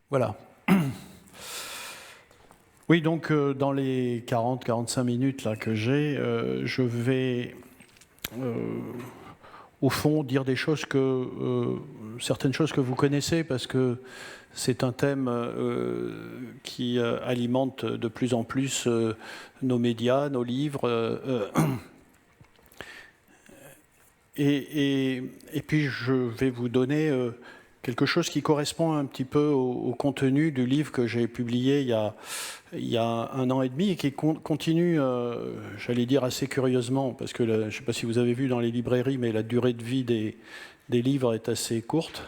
Voilà. Oui, donc dans les 40-45 minutes là, que j'ai, je vais au fond dire des choses certaines choses que vous connaissez, parce que c'est un thème qui alimente de plus en plus nos médias, nos livres. Et puis je vais vous donner quelque chose qui correspond un petit peu au contenu du livre que j'ai publié il y a 1 an et demi et qui continue, j'allais dire assez curieusement, parce que je ne sais pas si vous avez vu dans les librairies, mais la durée de vie des livres est assez courte,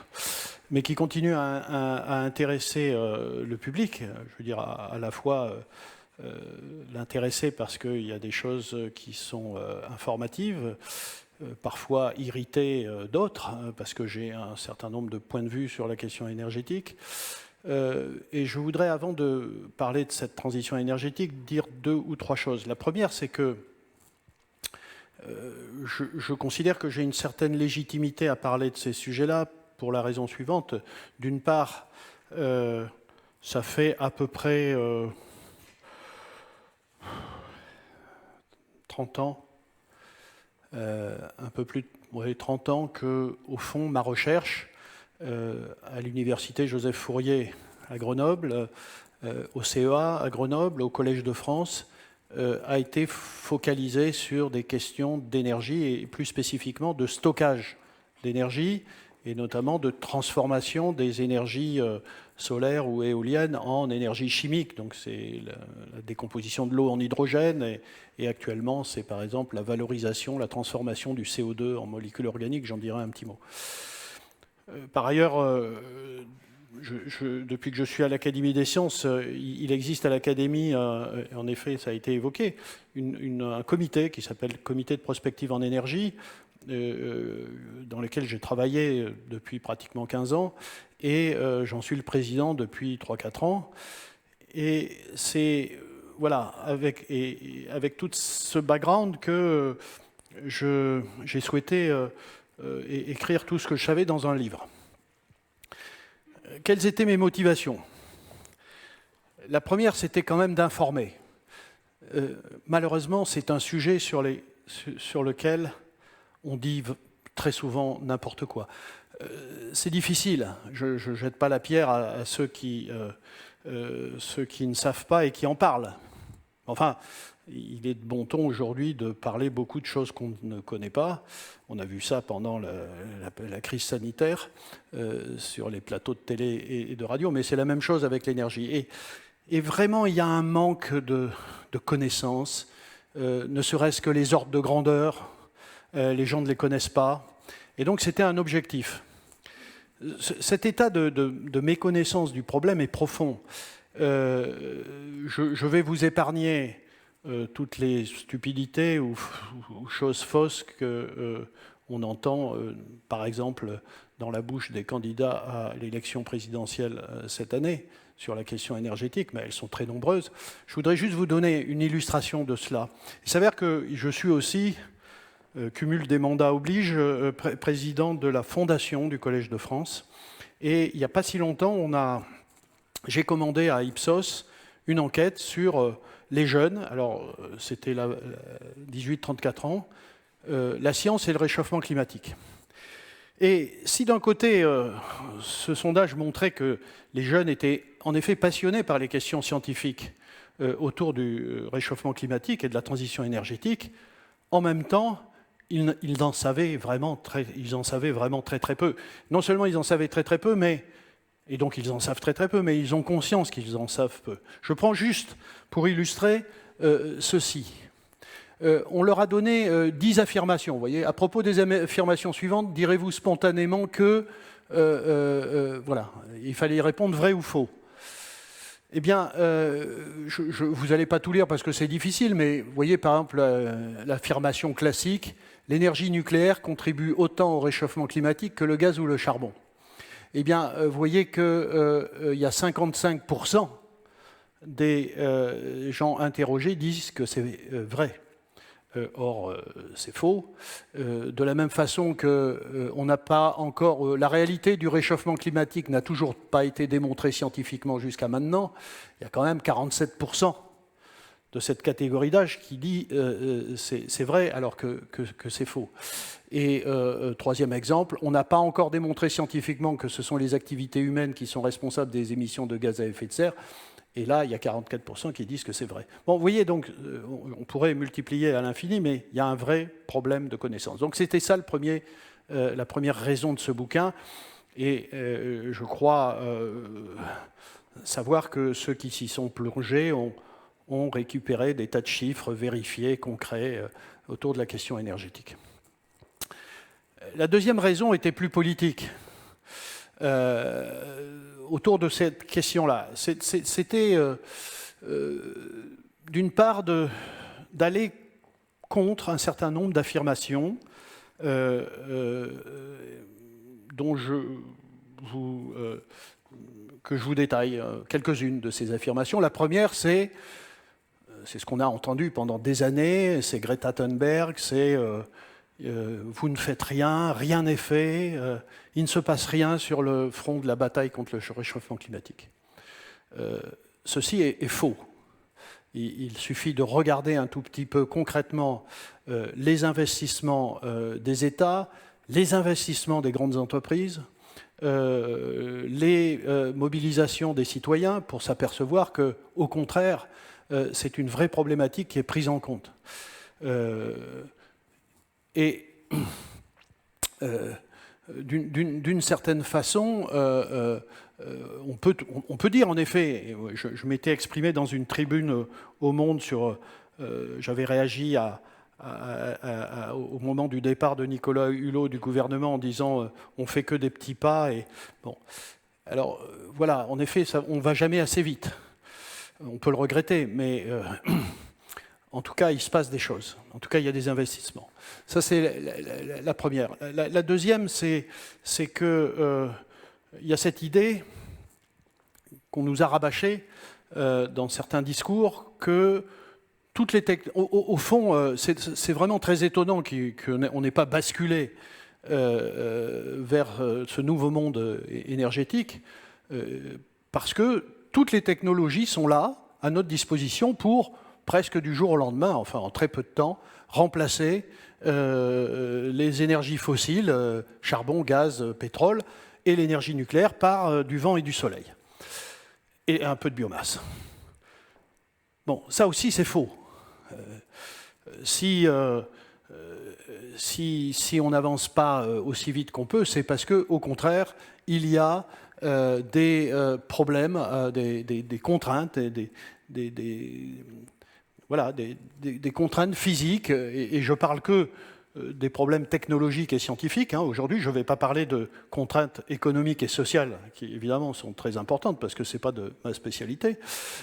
mais qui continue à intéresser le public. Je veux dire, à la fois l'intéresser parce qu'il y a des choses qui sont informatives, parfois irriter d'autres, parce que j'ai un certain nombre de points de vue sur la question énergétique. Et je voudrais, avant de parler de cette transition énergétique, dire 2 ou 3 choses. La première, c'est que je considère que j'ai une certaine légitimité à parler de ces sujets-là, pour la raison suivante. D'une part, ça fait à peu près 30 ans, un peu plus de 30 ans que, au fond, ma recherche à l'université Joseph Fourier à Grenoble, au CEA à Grenoble, au Collège de France, a été focalisée sur des questions d'énergie et plus spécifiquement de stockage d'énergie et notamment de transformation des énergies solaires ou éoliennes en énergie chimique. Donc c'est la décomposition de l'eau en hydrogène et actuellement c'est par exemple la valorisation, la transformation du CO2 en molécules organiques. J'en dirai un petit mot. Par ailleurs, depuis que je suis à l'Académie des sciences, il existe à l'Académie, en effet, ça a été évoqué, un comité qui s'appelle Comité de prospective en énergie, dans lequel j'ai travaillé depuis pratiquement 15 ans, et j'en suis le président depuis 3-4 ans. Et c'est voilà, avec tout ce background que j'ai souhaité écrire tout ce que je savais dans un livre. Quelles étaient mes motivations? La première, c'était quand même d'informer. Malheureusement, c'est un sujet sur lequel on dit très souvent n'importe quoi. C'est difficile. Je ne jette pas la pierre à ceux qui ne savent pas et qui en parlent. Enfin, il est de bon ton aujourd'hui de parler beaucoup de choses qu'on ne connaît pas. On a vu ça pendant la crise sanitaire sur les plateaux de télé et de radio, mais c'est la même chose avec l'énergie. Et vraiment, il y a un manque de connaissances, ne serait-ce que les ordres de grandeur, les gens ne les connaissent pas. Et donc, c'était un objectif. Cet état de méconnaissance du problème est profond. Je vais vous épargner toutes les stupidités ou choses fausses qu'on entend, par exemple, dans la bouche des candidats à l'élection présidentielle cette année sur la question énergétique, mais elles sont très nombreuses. Je voudrais juste vous donner une illustration de cela. Il s'avère que je suis aussi, cumul des mandats oblige, président de la fondation du Collège de France. Et il n'y a pas si longtemps, j'ai commandé à Ipsos une enquête sur les jeunes. Alors, c'était 18-34 ans, la science et le réchauffement climatique. Et si d'un côté, ce sondage montrait que les jeunes étaient en effet passionnés par les questions scientifiques autour du réchauffement climatique et de la transition énergétique, en même temps, ils en savaient vraiment très très peu. Non seulement ils en savaient très très peu, et donc ils en savent très très peu, mais ils ont conscience qu'ils en savent peu. Je prends juste pour illustrer ceci. On leur a donné 10 affirmations. Vous voyez, à propos des affirmations suivantes, direz-vous spontanément que voilà, il fallait répondre vrai ou faux. Eh bien, vous n'allez pas tout lire parce que c'est difficile, mais vous voyez par exemple l'affirmation classique, l'énergie nucléaire contribue autant au réchauffement climatique que le gaz ou le charbon. Eh bien, vous voyez qu'il y a 55% des gens interrogés disent que c'est vrai. Or, c'est faux. De la même façon que on n'a pas encore... la réalité du réchauffement climatique n'a toujours pas été démontrée scientifiquement jusqu'à maintenant. Il y a quand même 47% de cette catégorie d'âge qui dit c'est vrai alors que c'est faux. Et troisième exemple, on n'a pas encore démontré scientifiquement que ce sont les activités humaines qui sont responsables des émissions de gaz à effet de serre. Et là, il y a 44% qui disent que c'est vrai. Bon, vous voyez, donc, on pourrait multiplier à l'infini, mais il y a un vrai problème de connaissance. Donc, c'était ça la première raison de ce bouquin. Et je crois savoir que ceux qui s'y sont plongés ont récupéré des tas de chiffres vérifiés, concrets, autour de la question énergétique. La deuxième raison était plus politique. Autour de cette question-là. C'était d'une part d'aller contre un certain nombre d'affirmations dont que je vous détaille quelques-unes de ces affirmations. La première, c'est ce qu'on a entendu pendant des années, c'est Greta Thunberg, c'est vous ne faites rien, rien n'est fait, il ne se passe rien sur le front de la bataille contre le réchauffement climatique. Ceci est faux. Il suffit de regarder un tout petit peu concrètement les investissements des États, les investissements des grandes entreprises, les mobilisations des citoyens pour s'apercevoir qu'au contraire, c'est une vraie problématique qui est prise en compte. Et d'une certaine façon, on peut dire en effet, je m'étais exprimé dans une tribune au Monde sur... j'avais réagi au moment du départ de Nicolas Hulot du gouvernement en disant on ne fait que des petits pas. Et, bon. Alors voilà, en effet, on ne va jamais assez vite. On peut le regretter, mais... en tout cas, il se passe des choses. En tout cas, il y a des investissements. Ça, c'est la première. La deuxième, c'est qu'il y a cette idée qu'on nous a rabâchée dans certains discours que toutes les au fond, c'est vraiment très étonnant qu'on n'ait pas basculé vers ce nouveau monde énergétique, parce que toutes les technologies sont là, à notre disposition, pour presque du jour au lendemain, enfin en très peu de temps, remplacer les énergies fossiles, charbon, gaz, pétrole, et l'énergie nucléaire par du vent et du soleil. Et un peu de biomasse. Bon, ça aussi c'est faux. Si on n'avance pas aussi vite qu'on peut, c'est parce qu'au contraire, il y a des problèmes, des contraintes, voilà, des contraintes physiques, et je parle que des problèmes technologiques et scientifiques. Aujourd'hui, je ne vais pas parler de contraintes économiques et sociales, qui évidemment sont très importantes, parce que ce n'est pas de ma spécialité.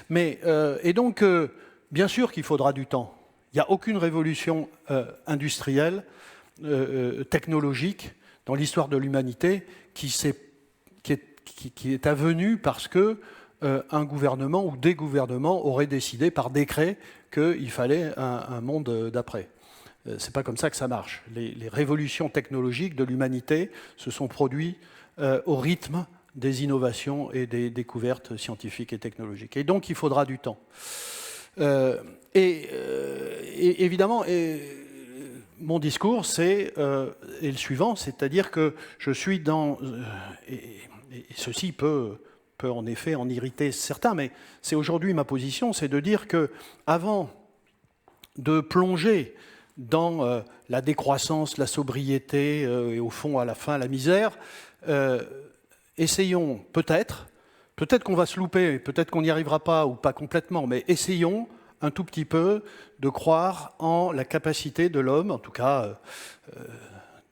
Mais, et donc, bien sûr qu'il faudra du temps. Il n'y a aucune révolution industrielle, technologique, dans l'histoire de l'humanité, qui est avenue parce que un gouvernement ou des gouvernements auraient décidé par décret qu'il fallait un monde d'après. C'est pas comme ça que ça marche. Les révolutions technologiques de l'humanité se sont produites au rythme des innovations et des découvertes scientifiques et technologiques. Et donc, il faudra du temps. Et évidemment, mon discours, est le suivant, c'est-à-dire que je suis dans... et ceci peut en effet en irriter certains, mais c'est aujourd'hui ma position, c'est de dire qu'avant de plonger dans la décroissance, la sobriété et au fond, à la fin, la misère, essayons peut-être qu'on va se louper, peut-être qu'on n'y arrivera pas ou pas complètement, mais essayons un tout petit peu de croire en la capacité de l'homme, en tout cas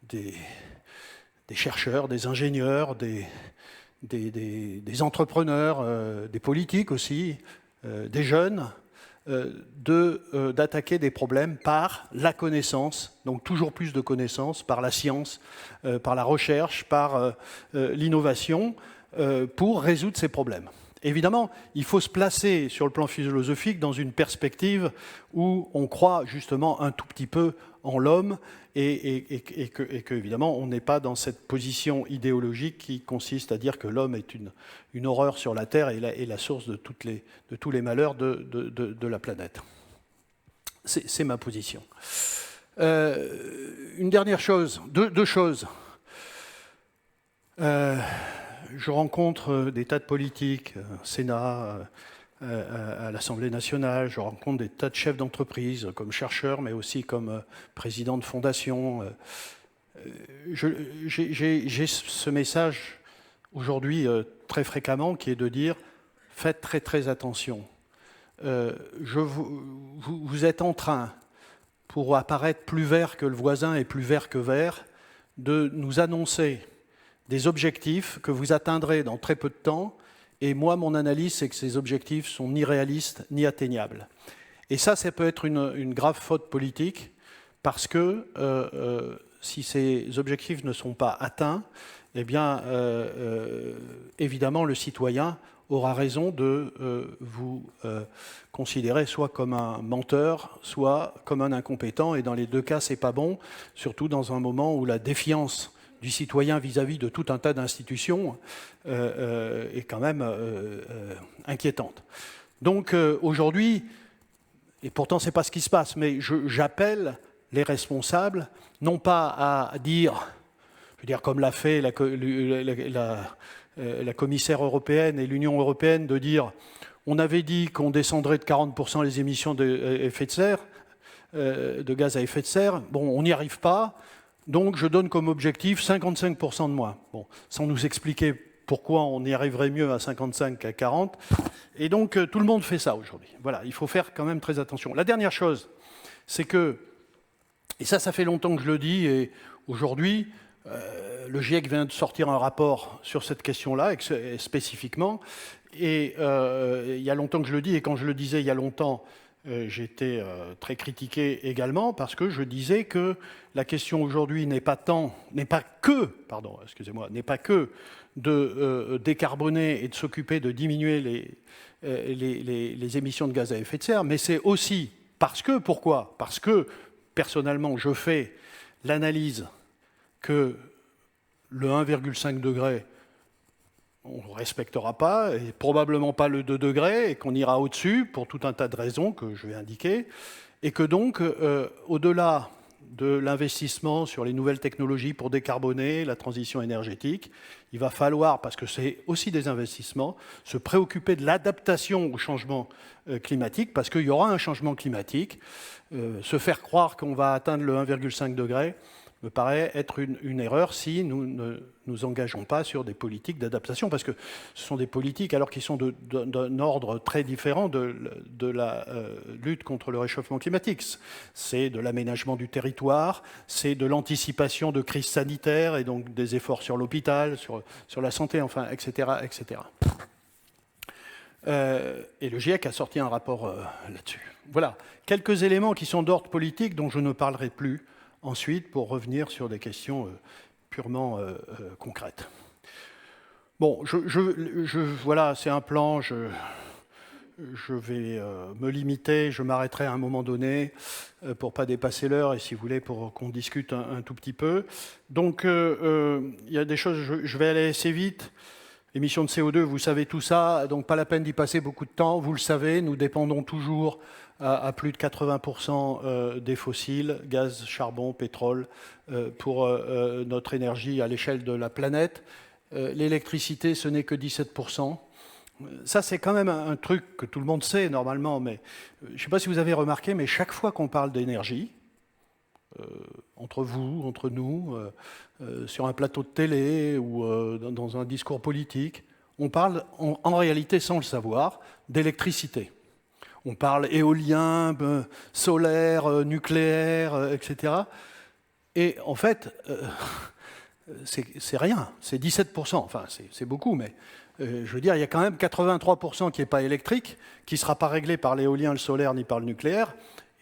des chercheurs, des ingénieurs, des entrepreneurs, des politiques aussi, des jeunes, d'attaquer des problèmes par la connaissance, donc toujours plus de connaissances, par la science, par la recherche, par l'innovation, pour résoudre ces problèmes. Évidemment, il faut se placer sur le plan philosophique dans une perspective où on croit justement un tout petit peu en l'homme et que évidemment, on n'est pas dans cette position idéologique qui consiste à dire que l'homme est une horreur sur la Terre et la source de tous les malheurs de la planète. C'est ma position. Une dernière chose, deux choses. Je rencontre des tas de politiques, au Sénat, à l'Assemblée nationale, je rencontre des tas de chefs d'entreprise, comme chercheurs, mais aussi comme président de fondation. J'ai ce message aujourd'hui très fréquemment qui est de dire « faites très très attention ». Vous êtes en train, pour apparaître plus vert que le voisin et plus vert que vert, de nous annoncer des objectifs que vous atteindrez dans très peu de temps. Et moi, mon analyse, c'est que ces objectifs sont ni réalistes ni atteignables. Et ça peut être une grave faute politique, parce que si ces objectifs ne sont pas atteints, eh bien, évidemment, le citoyen aura raison de vous considérer soit comme un menteur, soit comme un incompétent. Et dans les deux cas, c'est pas bon, surtout dans un moment où la défiance du citoyen vis-à-vis de tout un tas d'institutions est quand même inquiétante. Donc aujourd'hui, et pourtant ce n'est pas ce qui se passe, mais j'appelle les responsables, non pas à dire, je veux dire comme l'a fait la commissaire européenne et l'Union européenne, de dire on avait dit qu'on descendrait de 40% les émissions de gaz à effet de serre, bon, on n'y arrive pas. Donc je donne comme objectif 55% de moins. Bon, sans nous expliquer pourquoi on y arriverait mieux à 55 qu'à 40. Et donc tout le monde fait ça aujourd'hui. Voilà, il faut faire quand même très attention. La dernière chose, c'est que, et ça fait longtemps que je le dis, et aujourd'hui, le GIEC vient de sortir un rapport sur cette question-là, spécifiquement, et il y a longtemps que je le dis, et quand je le disais il y a longtemps, j'étais très critiqué également, parce que je disais que la question aujourd'hui n'est pas que de décarboner et de s'occuper de diminuer les émissions de gaz à effet de serre, mais c'est aussi pourquoi ? Parce que, personnellement, je fais l'analyse que le 1,5 degré, on ne respectera pas, et probablement pas le 2 degrés, et qu'on ira au-dessus pour tout un tas de raisons que je vais indiquer, et que donc, au-delà de l'investissement sur les nouvelles technologies pour décarboner la transition énergétique, il va falloir, parce que c'est aussi des investissements, se préoccuper de l'adaptation au changement climatique, parce qu'il y aura un changement climatique. Se faire croire qu'on va atteindre le 1,5 degré me paraît être une erreur si nous ne nous engageons pas sur des politiques d'adaptation, parce que ce sont des politiques alors qui sont d'un ordre très différent de la lutte contre le réchauffement climatique. C'est de l'aménagement du territoire, c'est de l'anticipation de crises sanitaires et donc des efforts sur l'hôpital, sur la santé, enfin, etc. etc. Et le GIEC a sorti un rapport là-dessus. Voilà, quelques éléments qui sont d'ordre politique dont je ne parlerai plus ensuite pour revenir sur des questions purement concrètes. Bon, voilà, c'est un plan, je vais me limiter, je m'arrêterai à un moment donné pour ne pas dépasser l'heure et si vous voulez pour qu'on discute un tout petit peu. Donc, il y a des choses, je vais aller assez vite. Émissions de CO2, vous savez tout ça, donc pas la peine d'y passer beaucoup de temps. Vous le savez, nous dépendons toujours à plus de 80% des fossiles, gaz, charbon, pétrole, pour notre énergie à l'échelle de la planète. L'électricité, ce n'est que 17%. Ça, c'est quand même un truc que tout le monde sait normalement, mais je ne sais pas si vous avez remarqué, mais chaque fois qu'on parle d'énergie, entre vous, entre nous, sur un plateau de télé ou dans un discours politique, on parle en réalité, sans le savoir, d'électricité. On parle éolien, solaire, nucléaire, etc. Et en fait, c'est rien, c'est 17%. Enfin, c'est beaucoup, mais je veux dire, il y a quand même 83% qui n'est pas électrique, qui ne sera pas réglé par l'éolien, le solaire, ni par le nucléaire.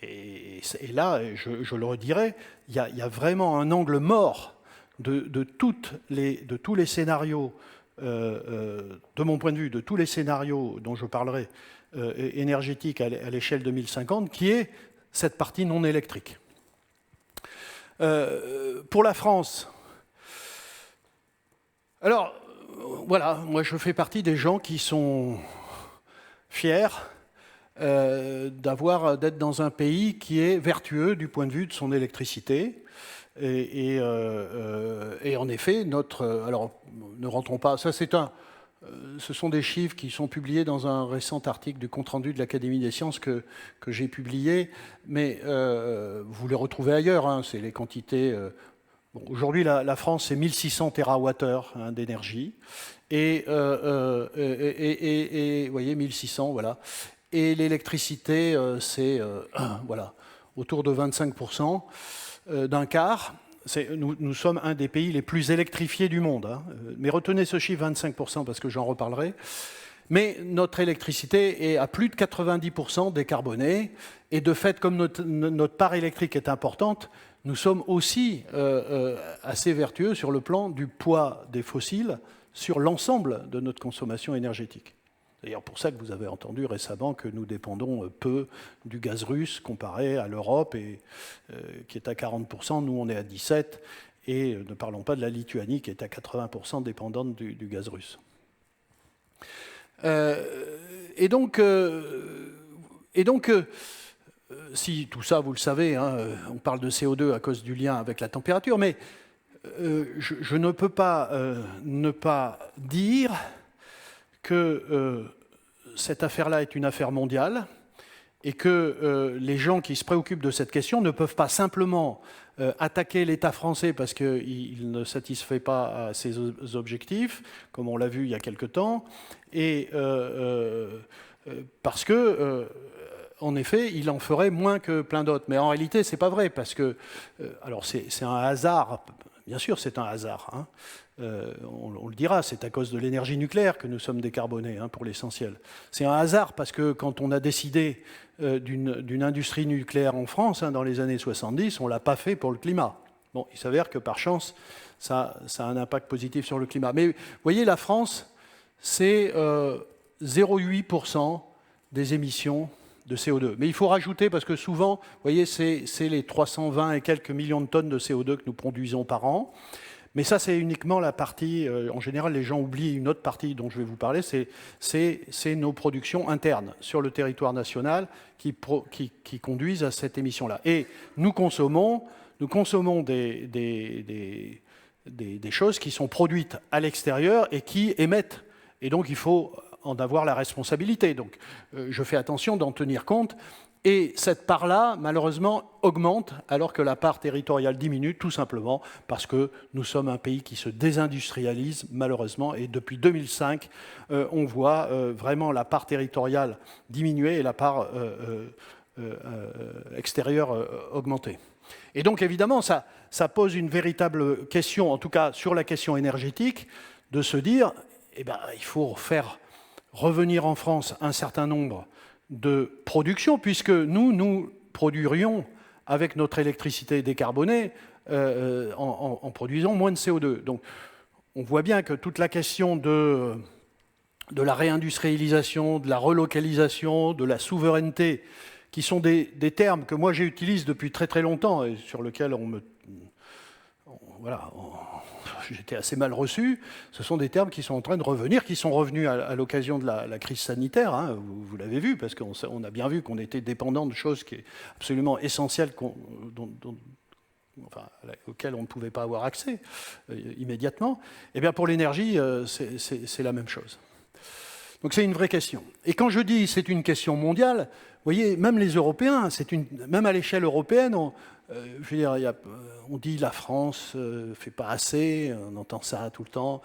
Et là, je le redirai, il y a vraiment un angle mort de tous les scénarios de mon point de vue, de tous les scénarios dont je parlerai énergétiques à l'échelle 2050, qui est cette partie non électrique. Pour la France, alors voilà, moi je fais partie des gens qui sont fiers d'être dans un pays qui est vertueux du point de vue de son électricité. Et en effet, alors ne rentrons pas, ça ce sont des chiffres qui sont publiés dans un récent article du compte-rendu de l'Académie des sciences que j'ai publié, mais vous les retrouvez ailleurs, hein, c'est les quantités. Bon, aujourd'hui, la France, c'est 1600 TWh d'énergie, et vous voyez, 1600, voilà. Et l'électricité, c'est voilà, autour de 25%, d'un quart. Nous sommes un des pays les plus électrifiés du monde. Hein. Mais retenez ce chiffre 25% parce que j'en reparlerai. Mais notre électricité est à plus de 90% décarbonée. Et de fait, comme notre part électrique est importante, nous sommes aussi assez vertueux sur le plan du poids des fossiles sur l'ensemble de notre consommation énergétique. D'ailleurs, pour ça que vous avez entendu récemment que nous dépendons peu du gaz russe comparé à l'Europe, qui est à 40%, nous on est à 17%, et ne parlons pas de la Lituanie qui est à 80% dépendante du gaz russe. Et donc, si tout ça, vous le savez, hein, on parle de CO2 à cause du lien avec la température, mais je ne peux pas ne pas dire que cette affaire-là est une affaire mondiale et que les gens qui se préoccupent de cette question ne peuvent pas simplement attaquer l'État français parce qu'il ne satisfait pas à ses objectifs, comme on l'a vu il y a quelque temps, et parce que, en effet, il en ferait moins que plein d'autres. Mais en réalité, ce n'est pas vrai, parce que, alors c'est un hasard, bien sûr c'est un hasard, hein. On le dira, c'est à cause de l'énergie nucléaire que nous sommes décarbonés, hein, pour l'essentiel. C'est un hasard parce que quand on a décidé d'une industrie nucléaire en France, hein, dans les années 70, on ne l'a pas fait pour le climat. Bon, il s'avère que par chance, ça a un impact positif sur le climat. Mais vous voyez, la France, c'est 0,8% des émissions de CO2. Mais il faut rajouter, parce que souvent, vous voyez, c'est les 320 et quelques millions de tonnes de CO2 que nous produisons par an. Mais ça, c'est uniquement la partie, en général, les gens oublient une autre partie dont je vais vous parler, c'est nos productions internes sur le territoire national qui conduisent à cette émission-là. Et nous consommons des choses qui sont produites à l'extérieur et qui émettent. Et donc, il faut en avoir la responsabilité. Donc, je fais attention d'en tenir compte. Et cette part-là, malheureusement, augmente alors que la part territoriale diminue, tout simplement parce que nous sommes un pays qui se désindustrialise, malheureusement. Et depuis 2005, on voit vraiment la part territoriale diminuer et la part extérieure augmenter. Et donc, évidemment, ça pose une véritable question, en tout cas sur la question énergétique, de se dire, eh ben, il faut faire revenir en France un certain nombre de production, puisque nous produirions avec notre électricité décarbonée en produisant moins de CO2. Donc on voit bien que toute la question de la réindustrialisation, de la relocalisation, de la souveraineté, qui sont des termes que moi j'utilise depuis très très longtemps et sur lesquels j'étais assez mal reçu. Ce sont des termes qui sont en train de revenir, qui sont revenus à l'occasion de la crise sanitaire, hein, vous l'avez vu, parce qu'on a bien vu qu'on était dépendant de choses qui sont absolument essentielles, auxquelles on ne pouvait pas avoir accès immédiatement. Et bien pour l'énergie, c'est la même chose. Donc c'est une vraie question. Et quand je dis c'est une question mondiale, vous voyez, même les Européens, même à l'échelle européenne, je veux dire, on dit la France ne fait pas assez, on entend ça tout le temps,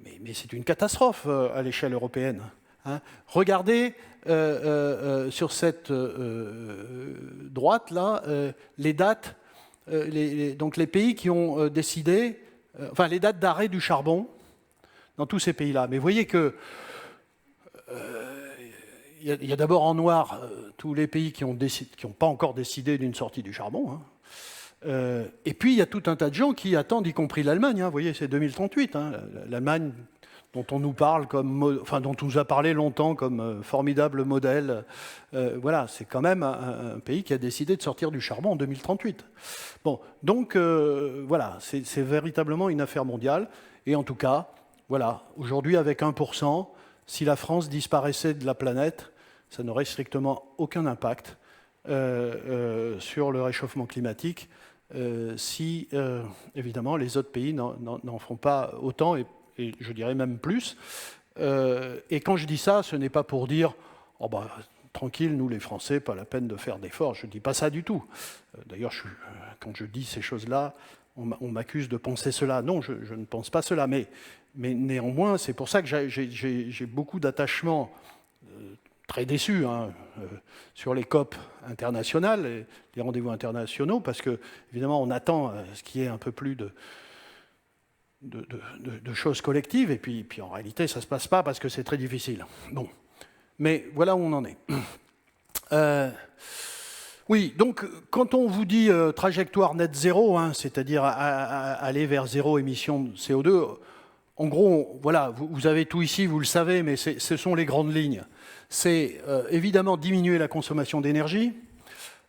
mais c'est une catastrophe à l'échelle européenne. Hein. Regardez sur cette droite-là les dates, donc les pays qui ont décidé, les dates d'arrêt du charbon dans tous ces pays-là. Mais vous voyez que il y a d'abord en noir tous les pays qui n'ont pas encore décidé d'une sortie du charbon. Hein. Et puis il y a tout un tas de gens qui attendent, y compris l'Allemagne. Hein. Vous voyez, c'est 2038. Hein. L'Allemagne dont on nous parle comme, enfin, dont on nous a parlé longtemps comme formidable modèle. Voilà, c'est quand même un pays qui a décidé de sortir du charbon en 2038. Bon, donc voilà, c'est véritablement une affaire mondiale. Et en tout cas, voilà, aujourd'hui avec 1%, si la France disparaissait de la planète, ça n'aurait strictement aucun impact sur le réchauffement climatique si, évidemment, les autres pays n'en font pas autant, et je dirais même plus. Et quand je dis ça, ce n'est pas pour dire oh bah, tranquille, nous les Français, pas la peine de faire d'efforts. Je ne dis pas ça du tout. D'ailleurs, quand je dis ces choses-là, on m'accuse de penser cela. Non, je ne pense pas cela. Mais néanmoins, c'est pour ça que j'ai beaucoup d'attachement, très déçu, sur les COP internationales, les rendez-vous internationaux, parce que, évidemment, on attend ce qui est un peu plus de choses collectives, et puis en réalité, ça ne se passe pas parce que c'est très difficile. Bon. Mais voilà où on en est. Oui, donc quand on vous dit trajectoire net zéro, c'est-à-dire aller vers zéro émission de CO2, en gros, voilà, vous avez tout ici, vous le savez, mais ce sont les grandes lignes. C'est évidemment diminuer la consommation d'énergie.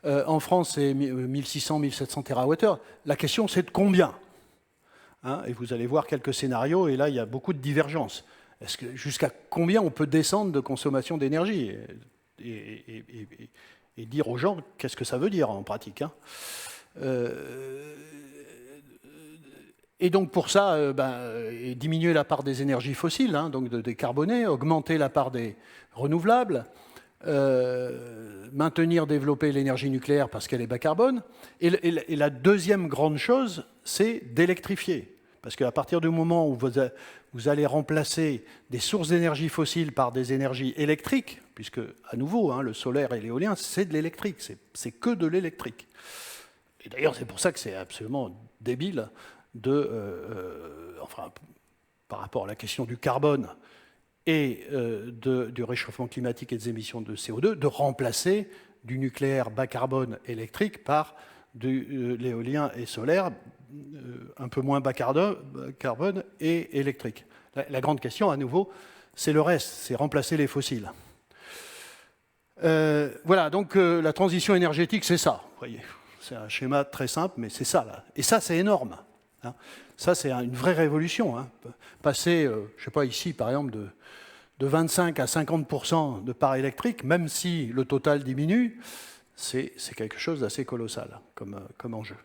En France, c'est 1600-1700 TWh. La question, c'est de combien ? Et vous allez voir quelques scénarios, et là, il y a beaucoup de divergences. Jusqu'à combien on peut descendre de consommation d'énergie et dire aux gens qu'est-ce que ça veut dire en pratique. Et donc pour ça, diminuer la part des énergies fossiles, donc de décarboner, augmenter la part des renouvelables, maintenir, développer l'énergie nucléaire parce qu'elle est bas carbone. Et la deuxième grande chose, c'est d'électrifier. Parce qu'à partir du moment où vous allez remplacer des sources d'énergie fossiles par des énergies électriques, puisque, à nouveau, le solaire et l'éolien, c'est de l'électrique, c'est que de l'électrique. Et d'ailleurs, c'est pour ça que c'est absolument débile par rapport à la question du carbone et du réchauffement climatique et des émissions de CO2, de remplacer du nucléaire bas carbone électrique par de l'éolien et solaire un peu moins bas carbone et électrique. La grande question, à nouveau, c'est le reste, c'est remplacer les fossiles. Voilà, donc la transition énergétique, c'est ça, vous voyez. C'est un schéma très simple, mais c'est ça, là. Et ça, c'est énorme. Ça, c'est une vraie révolution. Passer, je ne sais pas, ici, par exemple, de 25 à 50% de part électrique, même si le total diminue, c'est quelque chose d'assez colossal comme enjeu.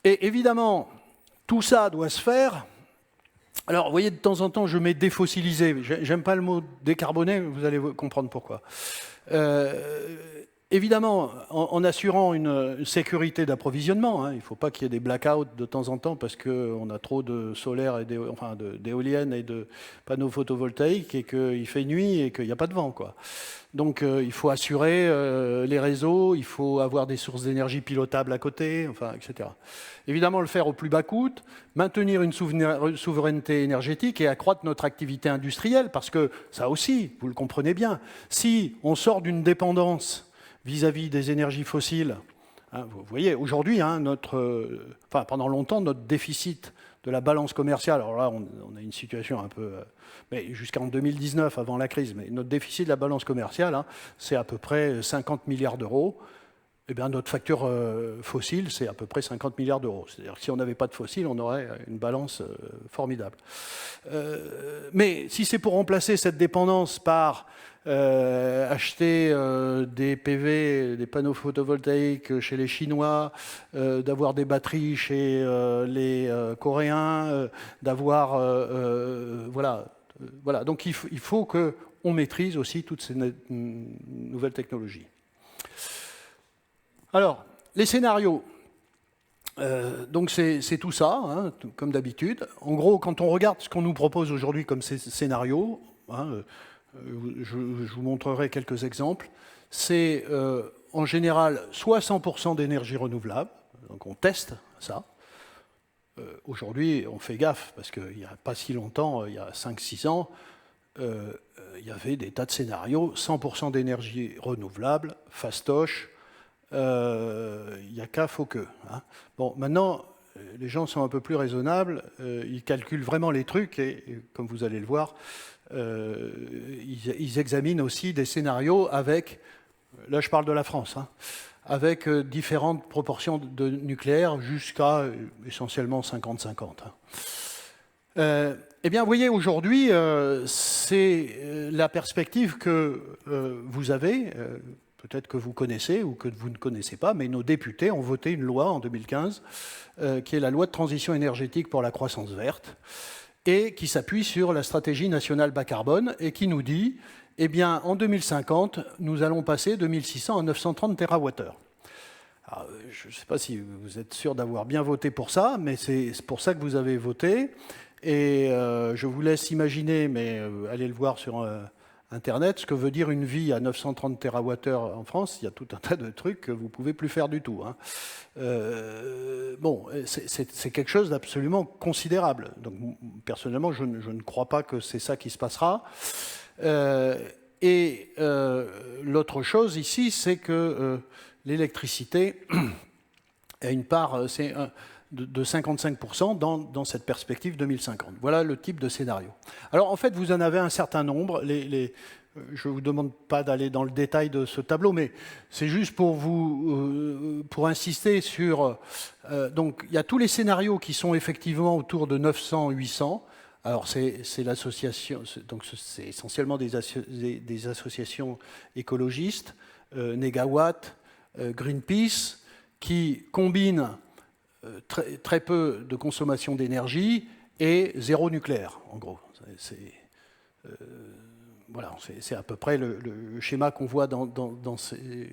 Et évidemment, tout ça doit se faire. Alors, vous voyez, de temps en temps, je mets défossiliser. J'aime pas le mot décarboner, vous allez comprendre pourquoi. Évidemment, en assurant une sécurité d'approvisionnement, il ne faut pas qu'il y ait des blackouts de temps en temps parce qu'on a trop de solaire et d'éoliennes et de panneaux photovoltaïques et qu'il fait nuit et qu'il n'y a pas de vent, quoi. Donc il faut assurer les réseaux, il faut avoir des sources d'énergie pilotables à côté, etc. Évidemment, le faire au plus bas coût, maintenir une souveraineté énergétique et accroître notre activité industrielle, parce que ça aussi, vous le comprenez bien, si on sort d'une dépendance vis-à-vis des énergies fossiles, vous voyez, aujourd'hui, pendant longtemps, notre déficit de la balance commerciale, alors là, on a une situation un peu... mais jusqu'en 2019, avant la crise, mais notre déficit de la balance commerciale, c'est à peu près 50 milliards d'euros. Eh bien, notre facture fossile, c'est à peu près 50 milliards d'euros. C'est-à-dire que si on n'avait pas de fossiles, on aurait une balance formidable. Mais si c'est pour remplacer cette dépendance par acheter des PV, des panneaux photovoltaïques chez les Chinois, d'avoir des batteries chez les Coréens, d'avoir... voilà. Donc il faut qu'on maîtrise aussi toutes ces nouvelles technologies. Alors, les scénarios. Donc c'est tout ça, comme d'habitude. En gros, quand on regarde ce qu'on nous propose aujourd'hui comme scénario, je vous montrerai quelques exemples, c'est en général soit 100% d'énergie renouvelable, donc on teste ça. Aujourd'hui, on fait gaffe, parce qu'il n'y a pas si longtemps, il y a 5-6 ans, il y avait des tas de scénarios, 100% d'énergie renouvelable, fastoche, il n'y a qu'à faut que. Bon, maintenant, les gens sont un peu plus raisonnables, ils calculent vraiment les trucs et comme vous allez le voir, ils examinent aussi des scénarios avec, là je parle de la France, hein, avec différentes proportions de nucléaire jusqu'à essentiellement 50-50. Eh bien, vous voyez, aujourd'hui, c'est la perspective que vous avez, peut-être que vous connaissez ou que vous ne connaissez pas, mais nos députés ont voté une loi en 2015, qui est la loi de transition énergétique pour la croissance verte, et qui s'appuie sur la stratégie nationale bas carbone, et qui nous dit, eh bien, en 2050, nous allons passer de 1600 à 930 TWh. Alors, je ne sais pas si vous êtes sûr d'avoir bien voté pour ça, mais c'est pour ça que vous avez voté. Et je vous laisse imaginer, mais allez le voir sur Internet, ce que veut dire une vie à 930 TWh en France. Il y a tout un tas de trucs que vous ne pouvez plus faire du tout. Hein. Bon, c'est quelque chose d'absolument considérable. Donc, personnellement, je ne crois pas que c'est ça qui se passera. L'autre chose ici, c'est que l'électricité a une part de 55% dans cette perspective 2050. Voilà le type de scénario. Alors en fait, vous en avez un certain nombre. Je ne vous demande pas d'aller dans le détail de ce tableau, mais c'est juste pour insister sur... donc il y a tous les scénarios qui sont effectivement autour de 900-800. Alors c'est l'association, donc c'est essentiellement des associations écologistes, Negawatt, Greenpeace, qui combinent très peu de consommation d'énergie et zéro nucléaire, en gros. Voilà, c'est à peu près le schéma qu'on voit dans ces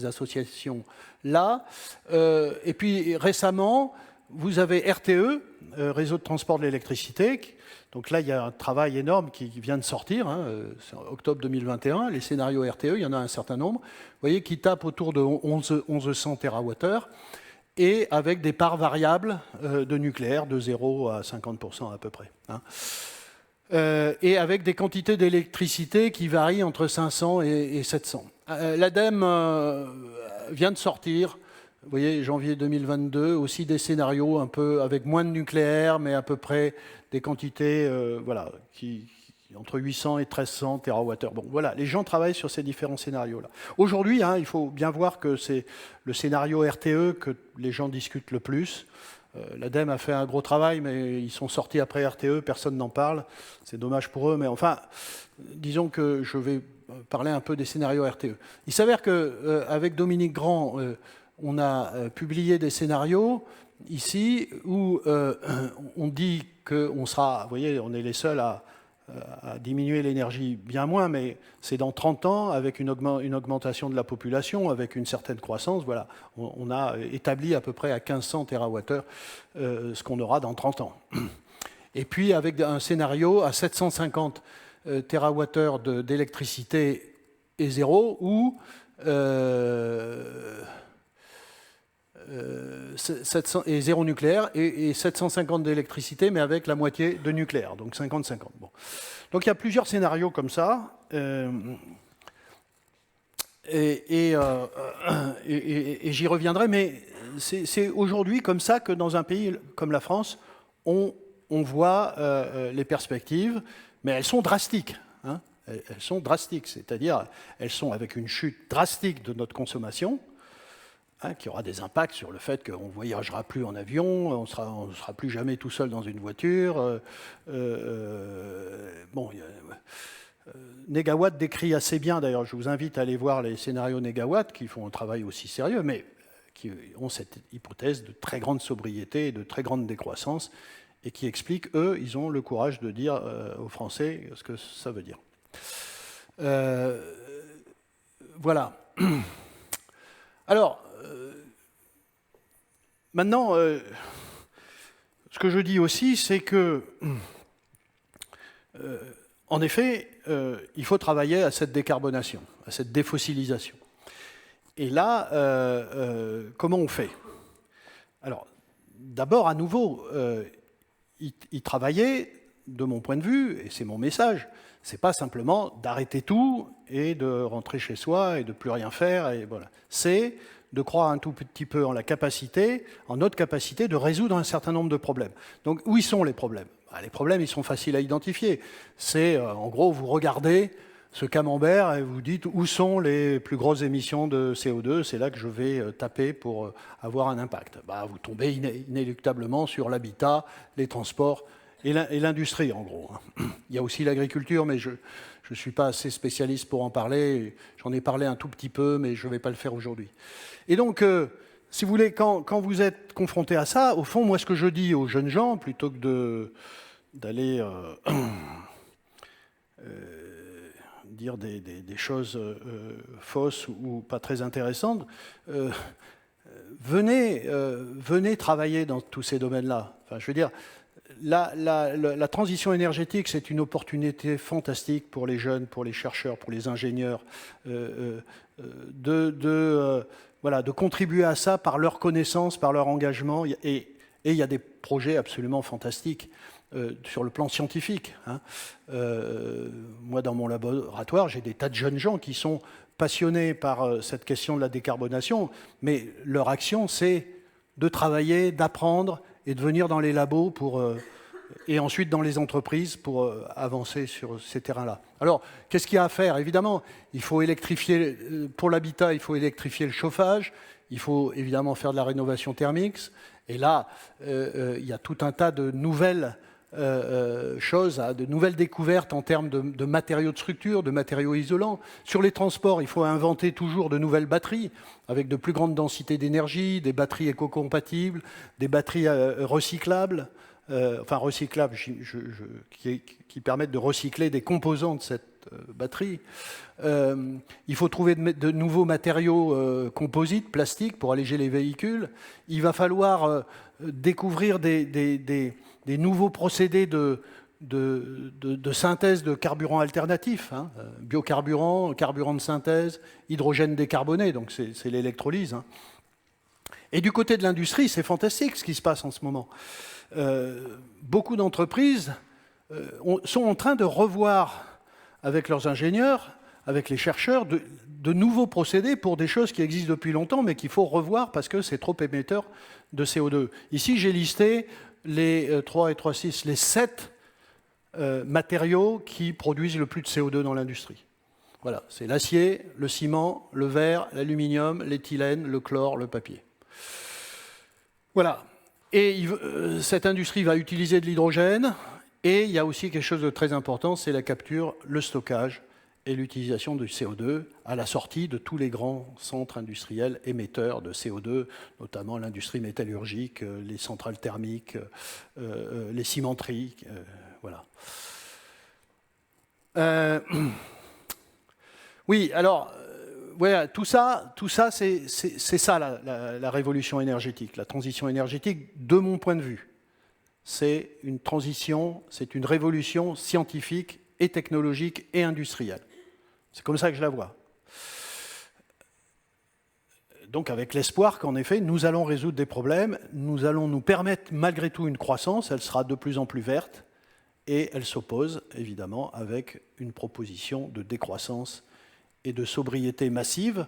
associations-là. Et puis récemment, vous avez RTE, Réseau de transport de l'électricité. Donc là, il y a un travail énorme qui vient de sortir, hein, c'est en octobre 2021. Les scénarios RTE, il y en a un certain nombre. Vous voyez, qui tapent autour de 1100 TWh. Et avec des parts variables de nucléaire de 0 à 50% à peu près. Hein. Et avec des quantités d'électricité qui varient entre 500 et 700. L'ADEME vient de sortir, vous voyez, janvier 2022, aussi des scénarios un peu avec moins de nucléaire, mais à peu près des quantités voilà, entre 800 et 1300 TWh. Bon, voilà, les gens travaillent sur ces différents scénarios-là. Aujourd'hui, hein, il faut bien voir que c'est le scénario RTE que les gens discutent le plus. L'ADEME a fait un gros travail, mais ils sont sortis après RTE, personne n'en parle. C'est dommage pour eux, mais enfin, disons que je vais parler un peu des scénarios RTE. Il s'avère qu'avec Dominique Grand, on a publié des scénarios ici où on dit qu'on sera, vous voyez, on est les seuls à diminuer l'énergie bien moins, mais c'est dans 30 ans, avec une augmentation de la population, avec une certaine croissance, voilà, on a établi à peu près à 1500 TWh ce qu'on aura dans 30 ans. Et puis avec un scénario à 750 TWh d'électricité et zéro, où 700, et zéro nucléaire, et 750 d'électricité, mais avec la moitié de nucléaire, donc 50-50. Bon. Donc il y a plusieurs scénarios comme ça, et j'y reviendrai, mais c'est aujourd'hui comme ça que dans un pays comme la France, on voit les perspectives, mais elles sont drastiques. Hein, elles sont drastiques, c'est-à-dire elles sont avec une chute drastique de notre consommation, qui aura des impacts sur le fait qu'on ne voyagera plus en avion, on ne sera plus jamais tout seul dans une voiture. Bon, Negawatt décrit assez bien, d'ailleurs, je vous invite à aller voir les scénarios Negawatt, qui font un travail aussi sérieux, mais qui ont cette hypothèse de très grande sobriété et de très grande décroissance, et qui expliquent, eux, ils ont le courage de dire aux Français ce que ça veut dire. Voilà. Alors, maintenant, ce que je dis aussi, c'est que, en effet, il faut travailler à cette décarbonation, à cette défossilisation. Et là, comment on fait? Alors, d'abord, à nouveau, y travailler, de mon point de vue, et c'est mon message, c'est pas simplement d'arrêter tout et de rentrer chez soi et de plus rien faire. Et voilà. C'est de croire un tout petit peu en notre capacité de résoudre un certain nombre de problèmes. Donc, où y sont les problèmes? Les problèmes, ils sont faciles à identifier. C'est, en gros, vous regardez ce camembert et vous dites où sont les plus grosses émissions de CO2, c'est là que je vais taper pour avoir un impact. Vous tombez inéluctablement sur l'habitat, les transports et l'industrie, en gros. Il y a aussi l'agriculture, mais je ne suis pas assez spécialiste pour en parler. J'en ai parlé un tout petit peu, mais je ne vais pas le faire aujourd'hui. Et donc, si vous voulez, quand vous êtes confronté à ça, au fond, moi, ce que je dis aux jeunes gens, plutôt que d'aller dire des choses fausses ou pas très intéressantes, venez travailler dans tous ces domaines-là. Enfin, je veux dire, la transition énergétique, c'est une opportunité fantastique pour les jeunes, pour les chercheurs, pour les ingénieurs, de contribuer à ça par leur connaissance, par leur engagement. Et il y a des projets absolument fantastiques sur le plan scientifique. Moi, dans mon laboratoire, j'ai des tas de jeunes gens qui sont passionnés par cette question de la décarbonation, mais leur action, c'est de travailler, d'apprendre et de venir dans les labos et ensuite dans les entreprises pour avancer sur ces terrains-là. Alors, qu'est-ce qu'il y a à faire? Évidemment, il faut électrifier, pour l'habitat, il faut électrifier le chauffage, il faut évidemment faire de la rénovation thermique, et là, il y a tout un tas de nouvelles choses, de nouvelles découvertes en termes de matériaux de structure, de matériaux isolants. Sur les transports, il faut inventer toujours de nouvelles batteries avec de plus grandes densités d'énergie, des batteries éco-compatibles, des batteries recyclables, qui permettent de recycler des composants de cette batterie. Il faut trouver de nouveaux matériaux composites, plastiques, pour alléger les véhicules. Il va falloir découvrir des nouveaux procédés de synthèse de carburants alternatifs, biocarburants, carburants de synthèse, hydrogène décarboné, donc c'est l'électrolyse. Et du côté de l'industrie, c'est fantastique ce qui se passe en ce moment. Beaucoup d'entreprises sont en train de revoir avec leurs ingénieurs, avec les chercheurs, de nouveaux procédés pour des choses qui existent depuis longtemps, mais qu'il faut revoir parce que c'est trop émetteur de CO2. Ici, j'ai listé les 7 matériaux qui produisent le plus de CO2 dans l'industrie. Voilà, c'est l'acier, le ciment, le verre, l'aluminium, l'éthylène, le chlore, le papier. Voilà. Et cette industrie va utiliser de l'hydrogène, et il y a aussi quelque chose de très important, c'est la capture, le stockage et l'utilisation du CO2 à la sortie de tous les grands centres industriels émetteurs de CO2, notamment l'industrie métallurgique, les centrales thermiques, les cimenteries, voilà. Oui, alors, voilà, tout ça c'est ça la révolution énergétique, la transition énergétique, de mon point de vue. C'est une transition, c'est une révolution scientifique et technologique et industrielle. C'est comme ça que je la vois. Donc avec l'espoir qu'en effet, nous allons résoudre des problèmes, nous allons nous permettre malgré tout une croissance, elle sera de plus en plus verte, et elle s'oppose évidemment avec une proposition de décroissance et de sobriété massive.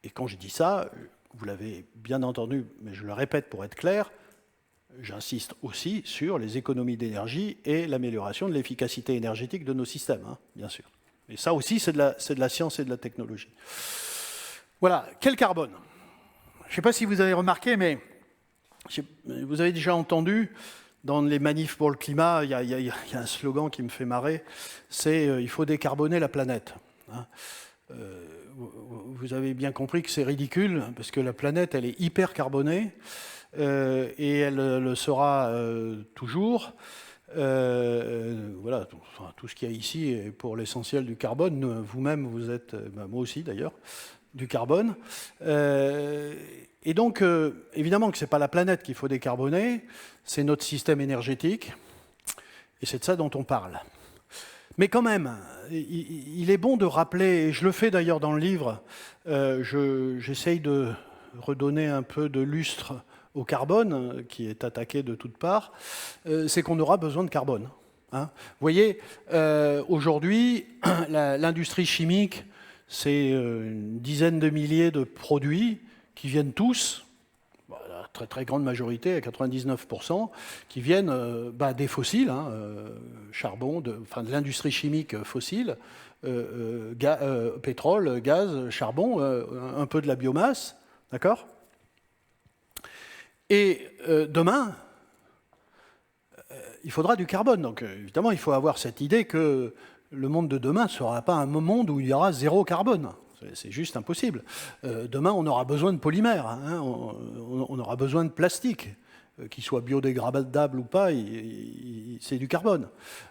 Et quand je dis ça, vous l'avez bien entendu, mais je le répète pour être clair, j'insiste aussi sur les économies d'énergie et l'amélioration de l'efficacité énergétique de nos systèmes, bien sûr. Et ça aussi, c'est de la science et de la technologie. Voilà, quel carbone? Je ne sais pas si vous avez remarqué, mais vous avez déjà entendu, dans les manifs pour le climat, il y a un slogan qui me fait marrer, c'est « il faut décarboner la planète ». Vous avez bien compris que c'est ridicule, parce que la planète, elle est hyper carbonée, et elle le sera toujours. Voilà, tout ce qu'il y a ici est pour l'essentiel du carbone. Vous-même, vous êtes, moi aussi d'ailleurs, du carbone. Et donc, évidemment que ce n'est pas la planète qu'il faut décarboner, c'est notre système énergétique, et c'est de ça dont on parle. Mais quand même, il est bon de rappeler, et je le fais d'ailleurs dans le livre, j'essaye de redonner un peu de lustre au carbone, qui est attaqué de toutes parts, c'est qu'on aura besoin de carbone. Vous voyez, aujourd'hui, l'industrie chimique, c'est une dizaine de milliers de produits qui viennent tous, la très très grande majorité, à 99%, qui viennent des fossiles, hein, charbon, de l'industrie chimique fossile, pétrole, gaz, charbon, un peu de la biomasse, d'accord? Et demain, il faudra du carbone. Donc évidemment, il faut avoir cette idée que le monde de demain ne sera pas un monde où il y aura zéro carbone. C'est juste impossible. Demain, on aura besoin de polymères, hein, on aura besoin de plastique, qu'il soit biodégradable ou pas, c'est du carbone.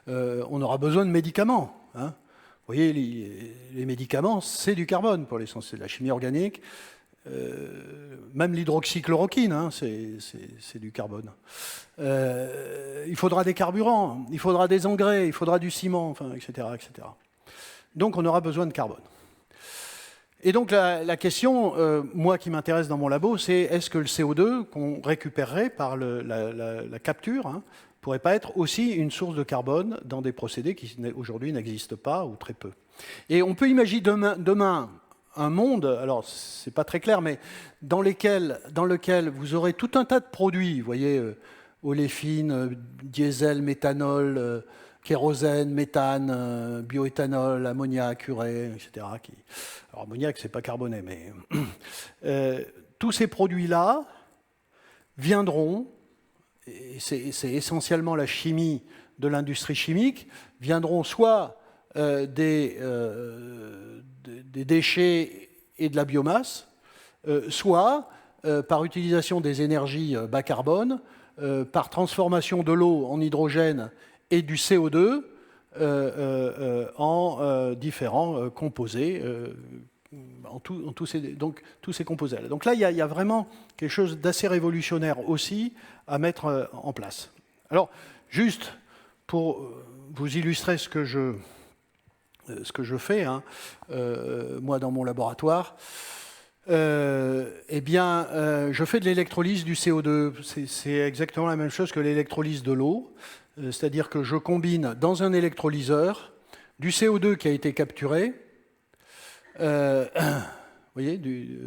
On aura besoin de médicaments. Hein. Vous voyez, les médicaments, c'est du carbone pour l'essentiel, c'est de la chimie organique. Même l'hydroxychloroquine, hein, c'est du carbone. Il faudra des carburants, il faudra des engrais, il faudra du ciment, enfin, etc., etc. Donc on aura besoin de carbone. Et donc la question, moi qui m'intéresse dans mon labo, c'est est-ce que le CO2 qu'on récupérerait par la capture hein, pourrait pas être aussi une source de carbone dans des procédés qui aujourd'hui n'existent pas ou très peu. Et on peut imaginer demain un monde, alors c'est pas très clair, mais dans lequel vous aurez tout un tas de produits, vous voyez, oléfine, diesel, méthanol, kérosène, méthane, bioéthanol, ammoniac, urée, etc. Alors ammoniac, c'est pas carboné, mais tous ces produits-là viendront, et c'est essentiellement la chimie de l'industrie chimique, viendront soit des déchets et de la biomasse, soit par utilisation des énergies bas carbone, par transformation de l'eau en hydrogène et du CO2 en différents composés, donc tous ces composés-là. Donc là, il y a vraiment quelque chose d'assez révolutionnaire aussi à mettre en place. Alors, juste pour vous illustrer ce que je fais, hein, moi dans mon laboratoire, je fais de l'électrolyse du CO2. C'est exactement la même chose que l'électrolyse de l'eau. C'est-à-dire que je combine dans un électrolyseur du CO2 qui a été capturé, vous voyez, du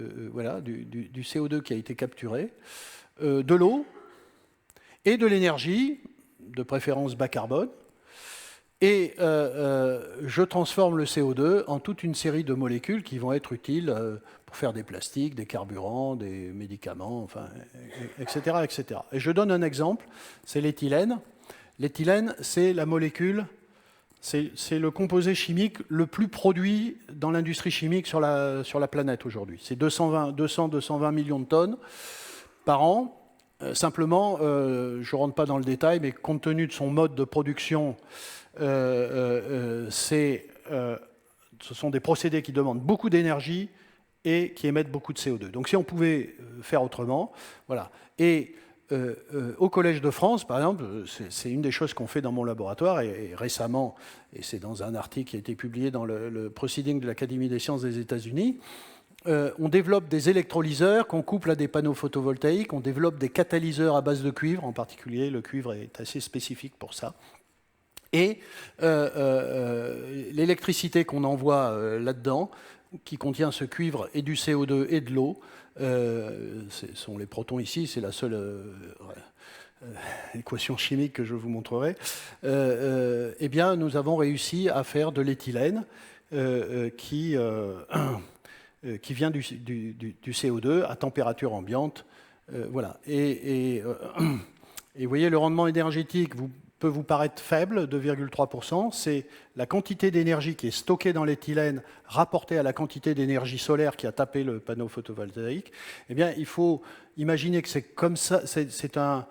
CO2 qui a été capturé, de l'eau et de l'énergie, de préférence bas carbone, et je transforme le CO2 en toute une série de molécules qui vont être utiles pour faire des plastiques, des carburants, des médicaments, enfin, etc., etc. Et je donne un exemple, c'est l'éthylène. L'éthylène, c'est la molécule, c'est le composé chimique le plus produit dans l'industrie chimique sur la planète aujourd'hui. C'est 220 millions de tonnes par an. Simplement, je ne rentre pas dans le détail, mais compte tenu de son mode de production, ce sont des procédés qui demandent beaucoup d'énergie et qui émettent beaucoup de CO2. Donc si on pouvait faire autrement, voilà. Et au Collège de France, par exemple, c'est une des choses qu'on fait dans mon laboratoire, et récemment, et c'est dans un article qui a été publié dans le Proceeding de l'Académie des sciences des États-Unis, on développe des électrolyseurs qu'on couple à des panneaux photovoltaïques, on développe des catalyseurs à base de cuivre, en particulier, le cuivre est assez spécifique pour ça. Et l'électricité qu'on envoie là-dedans, qui contient ce cuivre et du CO2 et de l'eau, ce sont les protons ici, c'est la seule équation chimique que je vous montrerai, eh bien, nous avons réussi à faire de l'éthylène qui vient du CO2 à température ambiante. Voilà. Et vous voyez, le rendement énergétique peut vous paraître faible, 2,3%. C'est la quantité d'énergie qui est stockée dans l'éthylène rapportée à la quantité d'énergie solaire qui a tapé le panneau photovoltaïque. Eh bien, il faut imaginer que c'est comme ça. C'est un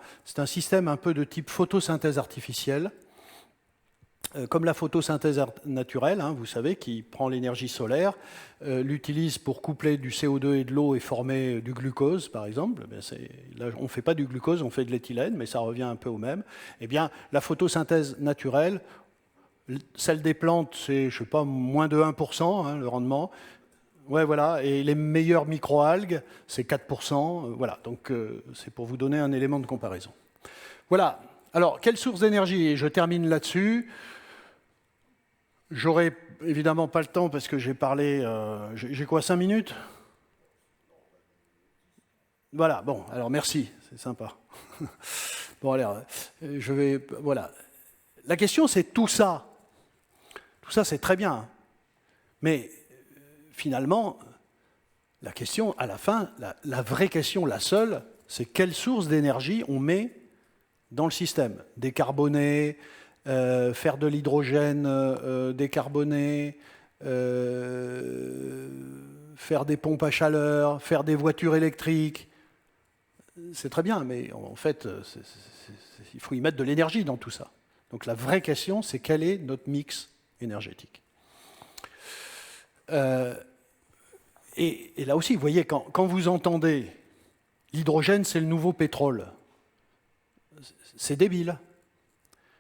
système un peu de type photosynthèse artificielle. Comme la photosynthèse naturelle, hein, vous savez, qui prend l'énergie solaire, l'utilise pour coupler du CO2 et de l'eau et former du glucose, par exemple. Là, on ne fait pas du glucose, on fait de l'éthylène, mais ça revient un peu au même. Eh bien, la photosynthèse naturelle, celle des plantes, c'est, je ne sais pas, moins de 1%, hein, le rendement. Ouais, voilà. Et les meilleures microalgues, c'est 4%. Voilà. Donc, c'est pour vous donner un élément de comparaison. Voilà. Alors, quelle source d'énergie? Et je termine là-dessus. J'aurai évidemment pas le temps parce que j'ai parlé... j'ai quoi, 5 minutes? Voilà, bon, alors merci, c'est sympa. Bon, alors, voilà. La question, c'est tout ça. Tout ça, c'est très bien. Mais finalement, la question, à la fin, la vraie question, la seule, c'est quelle source d'énergie on met dans le système. Décarboner, faire de l'hydrogène décarboné, faire des pompes à chaleur, faire des voitures électriques. C'est très bien, mais en fait, il faut y mettre de l'énergie dans tout ça. Donc la vraie question, c'est quel est notre mix énergétique. Et là aussi, vous voyez, quand vous entendez l'hydrogène, c'est le nouveau pétrole, c'est débile.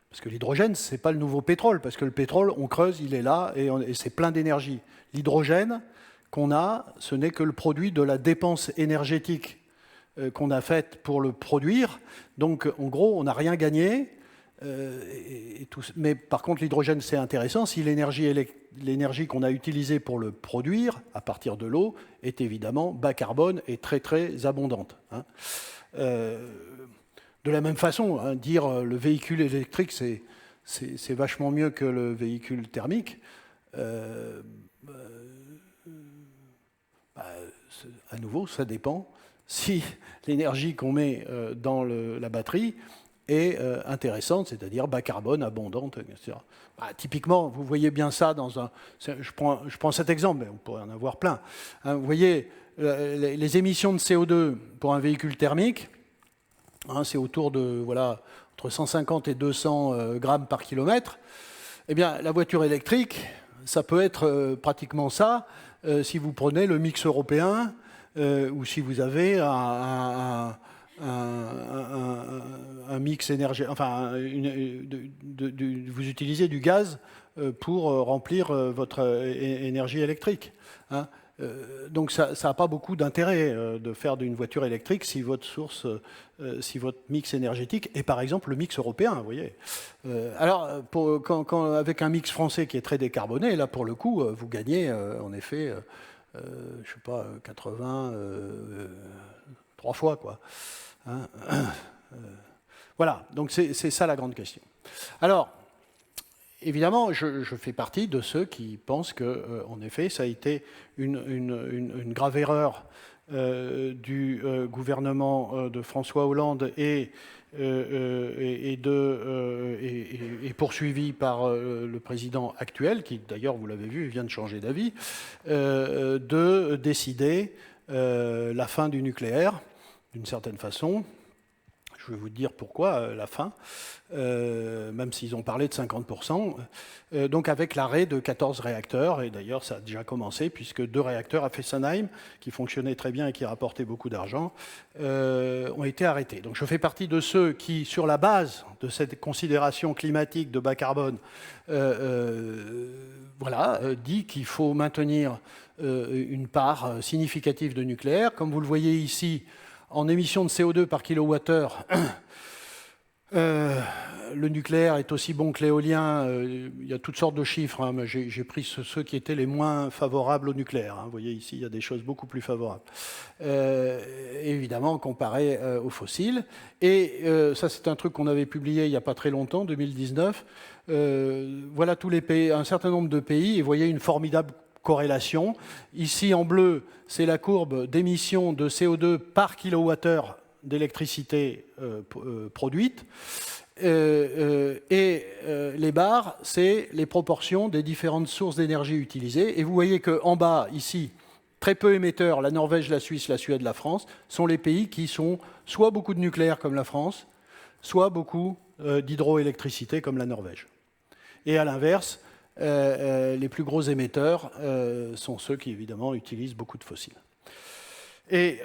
Parce que l'hydrogène, ce n'est pas le nouveau pétrole, parce que le pétrole, on creuse, il est là, et c'est plein d'énergie. L'hydrogène qu'on a, ce n'est que le produit de la dépense énergétique qu'on a faite pour le produire. Donc, en gros, on n'a rien gagné. Mais par contre, l'hydrogène, c'est intéressant si l'énergie qu'on a utilisée pour le produire, à partir de l'eau, est évidemment bas carbone et très, très abondante. Hein. De la même façon, hein, dire le véhicule électrique, c'est vachement mieux que le véhicule thermique. À nouveau, ça dépend si l'énergie qu'on met dans la batterie est intéressante, c'est-à-dire bas carbone, abondante, etc. Typiquement, vous voyez bien ça dans un... Je prends cet exemple, mais on pourrait en avoir plein. Hein, vous voyez, les émissions de CO2 pour un véhicule thermique, hein, c'est autour de, voilà, entre 150 et 200 grammes par kilomètre. Eh bien, la voiture électrique, ça peut être pratiquement ça, si vous prenez le mix européen, ou si vous avez un mix énergétique, enfin, vous utilisez du gaz pour remplir votre énergie électrique. Hein. Donc ça n'a pas beaucoup d'intérêt de faire d'une voiture électrique si votre si votre mix énergétique est par exemple le mix européen, vous voyez. Alors avec un mix français qui est très décarboné, là pour le coup, vous gagnez en effet, je sais pas, 80, 3 fois quoi. Hein. Voilà, donc c'est ça la grande question. Alors, évidemment, je fais partie de ceux qui pensent que, en effet, ça a été une grave erreur du gouvernement de François Hollande et poursuivi par le président actuel, qui d'ailleurs, vous l'avez vu, vient de changer d'avis, de décider la fin du nucléaire, d'une certaine façon. Je vais vous dire pourquoi la fin, même s'ils ont parlé de 50%, donc avec l'arrêt de 14 réacteurs, et d'ailleurs ça a déjà commencé, puisque 2 réacteurs à Fessenheim, qui fonctionnaient très bien et qui rapportaient beaucoup d'argent, ont été arrêtés. Donc je fais partie de ceux qui, sur la base de cette considération climatique de bas carbone, voilà, dit qu'il faut maintenir une part significative de nucléaire. Comme vous le voyez ici, en émissions de CO2 par kilowattheure, le nucléaire est aussi bon que l'éolien. Il y a toutes sortes de chiffres, hein, mais j'ai pris ceux qui étaient les moins favorables au nucléaire. Hein. Vous voyez ici, il y a des choses beaucoup plus favorables. Évidemment, comparé aux fossiles. Et ça, c'est un truc qu'on avait publié il n'y a pas très longtemps, 2019. Voilà tous les pays, un certain nombre de pays, et vous voyez une formidable corrélation. Ici, en bleu, c'est la courbe d'émissions de CO2 par kilowattheure d'électricité produite. Et les barres, c'est les proportions des différentes sources d'énergie utilisées. Et vous voyez qu'en bas, ici, très peu émetteurs, la Norvège, la Suisse, la Suède, la France, sont les pays qui sont soit beaucoup de nucléaire comme la France, soit beaucoup d'hydroélectricité comme la Norvège. Et à l'inverse, les plus gros émetteurs sont ceux qui, évidemment, utilisent beaucoup de fossiles. Et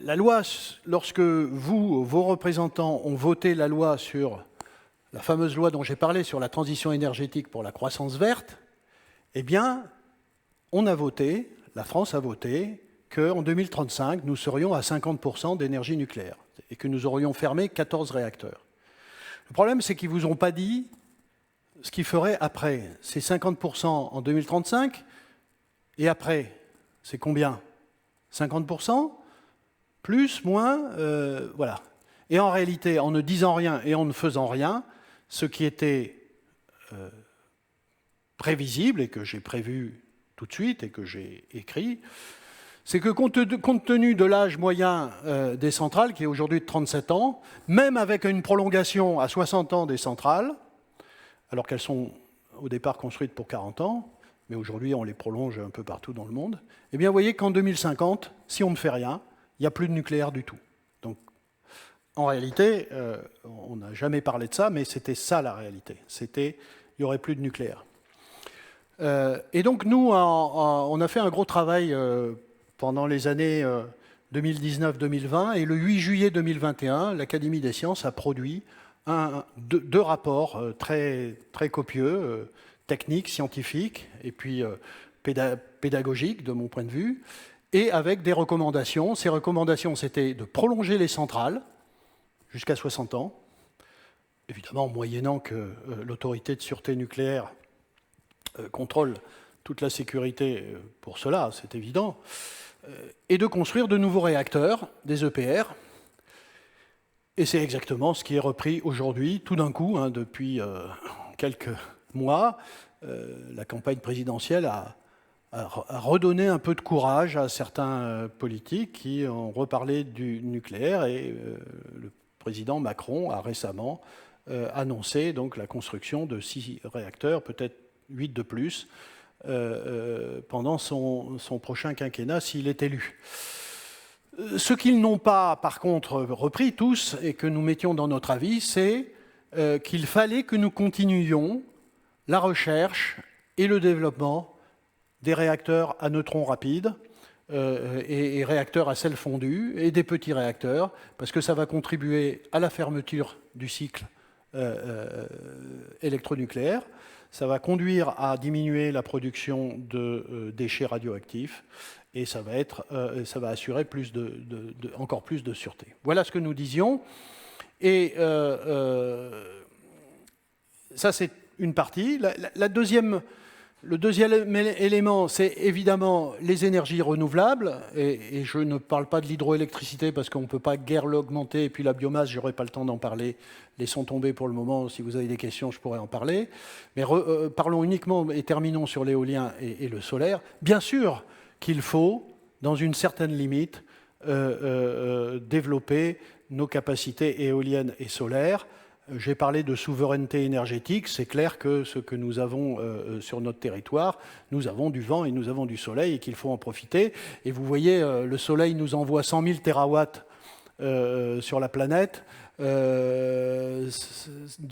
la loi, lorsque vos représentants, ont voté la loi sur la fameuse loi dont j'ai parlé, sur la transition énergétique pour la croissance verte, eh bien, on a voté, la France a voté, qu'en 2035, nous serions à 50% d'énergie nucléaire et que nous aurions fermé 14 réacteurs. Le problème, c'est qu'ils ne vous ont pas dit ce qu'ils feraient après. C'est 50% en 2035, et après, c'est combien? 50%? Plus, moins, voilà. Et en réalité, en ne disant rien et en ne faisant rien, ce qui était prévisible et que j'ai prévu tout de suite et que j'ai écrit, c'est que compte tenu de l'âge moyen des centrales, qui est aujourd'hui de 37 ans, même avec une prolongation à 60 ans des centrales, alors qu'elles sont au départ construites pour 40 ans, mais aujourd'hui on les prolonge un peu partout dans le monde, eh bien vous voyez qu'en 2050, si on ne fait rien, il n'y a plus de nucléaire du tout. Donc en réalité, on n'a jamais parlé de ça, mais c'était ça la réalité. C'était, il n'y aurait plus de nucléaire. Et donc nous, on a fait un gros travail pendant les années 2019-2020, et le 8 juillet 2021, l'Académie des sciences a produit deux rapports très, très copieux, techniques, scientifiques, et puis pédagogiques de mon point de vue, et avec des recommandations. Ces recommandations, c'était de prolonger les centrales jusqu'à 60 ans, évidemment moyennant que l'autorité de sûreté nucléaire contrôle toute la sécurité pour cela, c'est évident, et de construire de nouveaux réacteurs, des EPR. Et c'est exactement ce qui est repris aujourd'hui, tout d'un coup, hein, depuis quelques mois. La campagne présidentielle a redonné un peu de courage à certains politiques qui ont reparlé du nucléaire, et le président Macron a récemment annoncé donc la construction de 6 réacteurs, peut-être 8 de plus, pendant son prochain quinquennat s'il est élu. Ce qu'ils n'ont pas, par contre, repris tous, et que nous mettions dans notre avis, c'est qu'il fallait que nous continuions la recherche et le développement des réacteurs à neutrons rapides et réacteurs à sel fondu, et des petits réacteurs, parce que ça va contribuer à la fermeture du cycle électronucléaire. Ça va conduire à diminuer la production de déchets radioactifs, et ça va assurer encore plus de sûreté. Voilà ce que nous disions. Et ça, c'est une partie. Le deuxième élément, c'est évidemment les énergies renouvelables. Et je ne parle pas de l'hydroélectricité parce qu'on ne peut pas guère l'augmenter. Et puis la biomasse, je n'aurai pas le temps d'en parler. Laissons tomber pour le moment. Si vous avez des questions, je pourrais en parler. Mais parlons uniquement et terminons sur l'éolien et le solaire. Bien sûr qu'il faut, dans une certaine limite, développer nos capacités éoliennes et solaires. J'ai parlé de souveraineté énergétique. C'est clair que ce que nous avons sur notre territoire, nous avons du vent et nous avons du soleil, et qu'il faut en profiter. Et vous voyez, le soleil nous envoie 100 000 terawatts sur la planète. De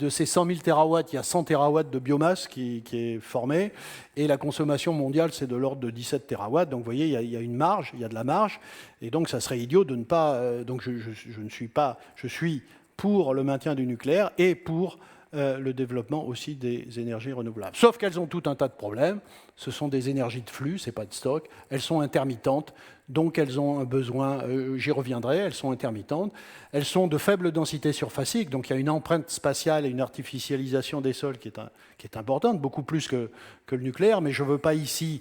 ces 100 000 terawatts, il y a 100 terawatts de biomasse qui est formée, et la consommation mondiale, c'est de l'ordre de 17 terawatts. Donc vous voyez, il y a une marge, il y a de la marge, et donc ça serait idiot de ne pas... donc je suis pour le maintien du nucléaire et pour le développement aussi des énergies renouvelables. Sauf qu'elles ont tout un tas de problèmes. Ce sont des énergies de flux, ce n'est pas de stock. Elles sont intermittentes, donc elles ont un besoin, j'y reviendrai, elles sont intermittentes. Elles sont de faible densité surfacique, donc il y a une empreinte spatiale et une artificialisation des sols qui est importante, beaucoup plus que le nucléaire, mais je ne veux pas ici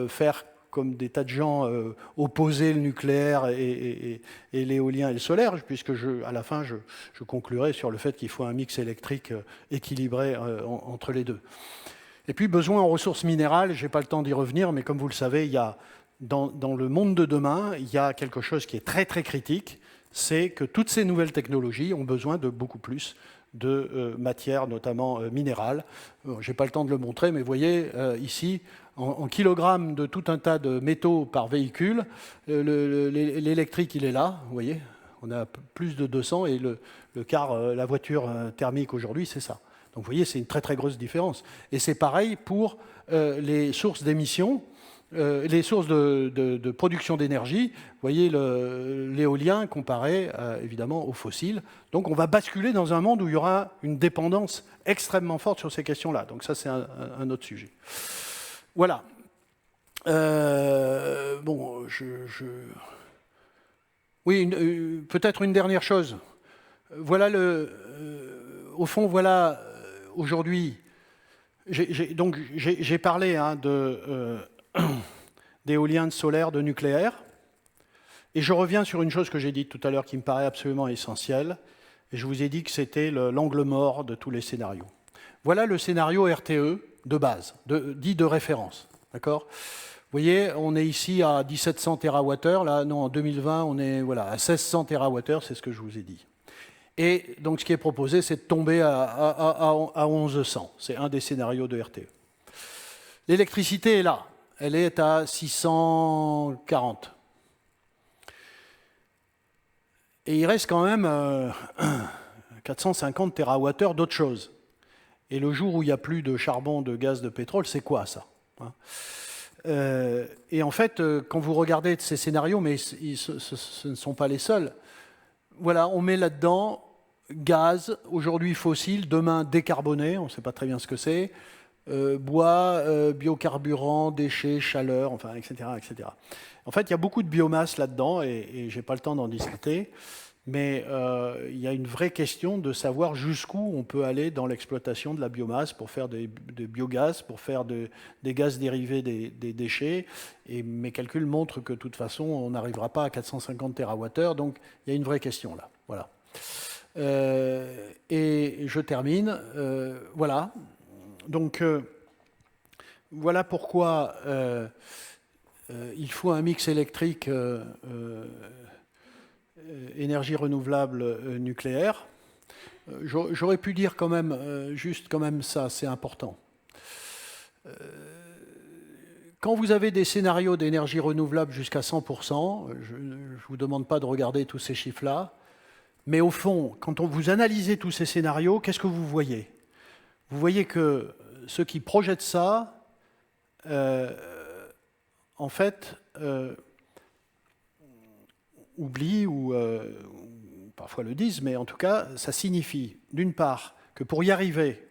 faire comme des tas de gens opposer le nucléaire et l'éolien et le solaire, puisque à la fin, je conclurai sur le fait qu'il faut un mix électrique équilibré entre les deux. Et puis, besoin en ressources minérales, je n'ai pas le temps d'y revenir, mais comme vous le savez, il y a, dans le monde de demain, il y a quelque chose qui est très, très critique, c'est que toutes ces nouvelles technologies ont besoin de beaucoup plus de matières, notamment minérales. Je n'ai pas le temps de le montrer, mais vous voyez, ici, en kilogrammes de tout un tas de métaux par véhicule, l'électrique, il est là, vous voyez, on a plus de 200, et le quart, la voiture thermique aujourd'hui, c'est ça. Donc vous voyez, c'est une très très grosse différence. Et c'est pareil pour les sources d'émissions, les sources de production d'énergie. Vous voyez l'éolien comparé évidemment aux fossiles. Donc on va basculer dans un monde où il y aura une dépendance extrêmement forte sur ces questions-là. Donc ça, c'est un autre sujet. Voilà. Bon, oui, peut-être une dernière chose. Voilà au fond, voilà aujourd'hui. J'ai parlé d'éolien, de solaire, de nucléaire. Et je reviens sur une chose que j'ai dite tout à l'heure qui me paraît absolument essentielle. Et je vous ai dit que c'était l'angle mort de tous les scénarios. Voilà le scénario RTE de base, dit de référence. D'accord ? Vous voyez, on est ici à 1700 TWh. Là, non, en 2020, on est voilà, à 1600 TWh, c'est ce que je vous ai dit. Et donc, ce qui est proposé, c'est de tomber à 1100. C'est un des scénarios de RTE. L'électricité est là. Elle est à 640. Et il reste quand même 450 TWh d'autre chose. Et le jour où il n'y a plus de charbon, de gaz, de pétrole, c'est quoi ça ? Et en fait, quand vous regardez ces scénarios, mais ce ne sont pas les seuls, voilà, on met là-dedans gaz, aujourd'hui fossile, demain décarboné, on ne sait pas très bien ce que c'est, bois, biocarburant, déchets, chaleur, enfin, etc., etc. En fait, il y a beaucoup de biomasse là-dedans, et je n'ai pas le temps d'en discuter, mais il y a une vraie question de savoir jusqu'où on peut aller dans l'exploitation de la biomasse pour faire des biogaz, pour faire des gaz dérivés des déchets. Et mes calculs montrent que de toute façon, on n'arrivera pas à 450 TWh, donc il y a une vraie question là. Voilà. Et je termine. Voilà. Donc, voilà pourquoi il faut un mix électrique énergie renouvelable nucléaire. J'aurais pu dire quand même, juste quand même ça, c'est important. Quand vous avez des scénarios d'énergie renouvelable jusqu'à 100%, je ne vous demande pas de regarder tous ces chiffres-là, mais au fond, quand vous analysez tous ces scénarios, qu'est-ce que vous voyez ? Vous voyez que ceux qui projettent ça, en fait, oublient ou parfois le disent, mais en tout cas, ça signifie, d'une part, que pour y arriver,